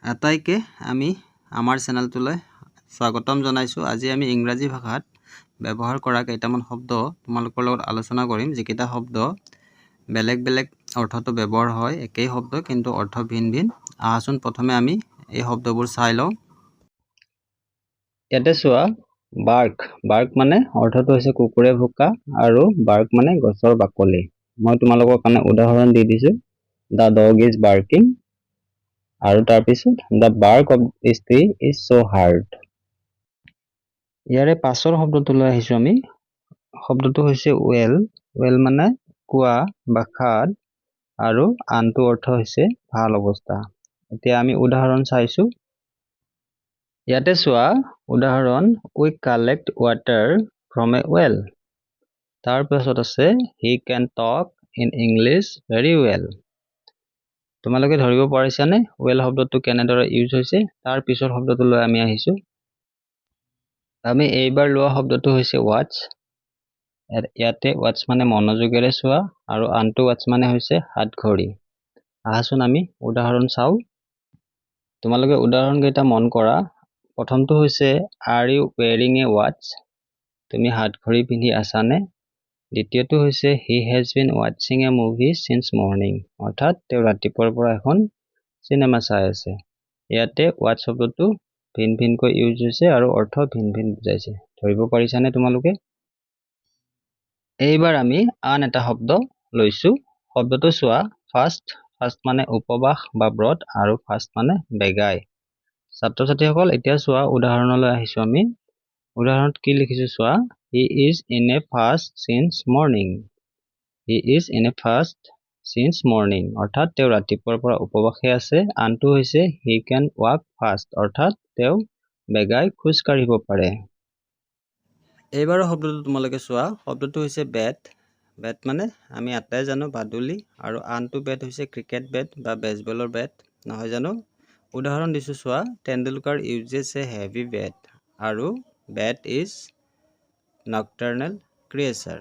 আটাইকে আমি আমাৰ চেনেলটোলৈ স্বাগতম জনাইছোঁ। আজি আমি ইংৰাজী ভাষাত ব্যৱহাৰ কৰা কেইটামান শব্দ তোমালোকৰ লগত আলোচনা কৰিম, যিকেইটা শব্দ বেলেগ বেলেগ অৰ্থতো ব্যৱহাৰ হয়, একেই শব্দ কিন্তু অৰ্থ ভিন ভিন। আহাচোন প্ৰথমে আমি এই শব্দবোৰ চাই লওঁ। ইয়াতে চোৱা, বাৰ্ক। বাৰ্ক মানে অৰ্থটো হৈছে কুকুৰে ভোকা, আৰু বাৰ্ক মানে গছৰ বাকলি। মই তোমালোকৰ কাৰণে উদাহৰণ দি দিছোঁ। The dog is barking. আৰু তাৰপিছত the bark of this tree is so' hard. ইয়াৰে পাছৰ শব্দটো লৈ আহিছোঁ আমি। শব্দটো হৈছে ৱেল। ৱেল মানে কোৱা বা খাদ, আৰু আনটো অৰ্থ হৈছে ভাল অৱস্থা। এতিয়া আমি উদাহৰণ চাইছোঁ। ইয়াতে চোৱা, উদাহৰণ উই collect water from A well. তাৰপিছত আছে হি কেন talk in English very well. তোমালোকে ধৰিব পাৰিছানে ৱেল শব্দটো কেনেদৰে ইউজ হৈছে? তাৰ পিছৰ শব্দটো লৈ আমি আহিছোঁ। আমি এইবাৰ লোৱা শব্দটো হৈছে ৱাটচ। ইয়াতে ৱাটচ মানে মনোযোগেৰে চোৱা, আৰু আনটো ৱাটচ মানে হৈছে হাত ঘড়ী। আহাচোন আমি উদাহৰণ চাওঁ। তোমালোকে উদাহৰণকেইটা মন কৰা। প্ৰথমটো হৈছে আৰ ইউ ৱেৰিং এ ৱাটচ? তুমি হাত ঘড়ী পিন্ধি আছানে? দ্বিতীয়টো হৈছে he has been ৱাটচিং A movie signs morning, অৰ্থাৎ তেওঁ ৰাতিপুৱাৰ পৰা এখন চিনেমা চাই আছে। ইয়াতে ৱাটচ শব্দটো ভিন ভিনকৈ ইউজ হৈছে আৰু অৰ্থ ভিন ভিন বুজাইছে। ধৰিব পাৰিছানে তোমালোকে? এইবাৰ আমি আন এটা শব্দ লৈছোঁ। শব্দটো চোৱা, ফাষ্ট। ফাষ্ট মানে উপবাস বা ব্ৰত, আৰু ফাষ্ট মানে বেগাই। ছাত্ৰ ছাত্ৰীসকল, এতিয়া চোৱা, উদাহৰণলৈ আহিছোঁ আমি। উদাহৰণত কি লিখিছোঁ চোৱা, he is in a fast since morning. He is in a fast since morning, অৰ্থাৎ তেওঁ ৰাতিপুৱাৰ পৰা উপবাসে আছে। আনটো হৈছে হি কেন ৱাক ফাষ্ট, অৰ্থাৎ তেওঁ বেগাই খোজ কাঢ়িব পাৰে। এইবাৰৰ শব্দটো তোমালোকে চোৱা। শব্দটো হৈছে বেট। বেট মানে আমি আটাই জানো বাদুলি, আৰু আনটো বেট হৈছে ক্ৰিকেট বেট বা বেছবলৰ বেট, নহয় জানো? উদাহৰণ দিছোঁ চোৱা, Tendulkar uses a heavy bat, আৰু বেট ইজ নকটাৰ্নেল ক্ৰিয়েচাৰ।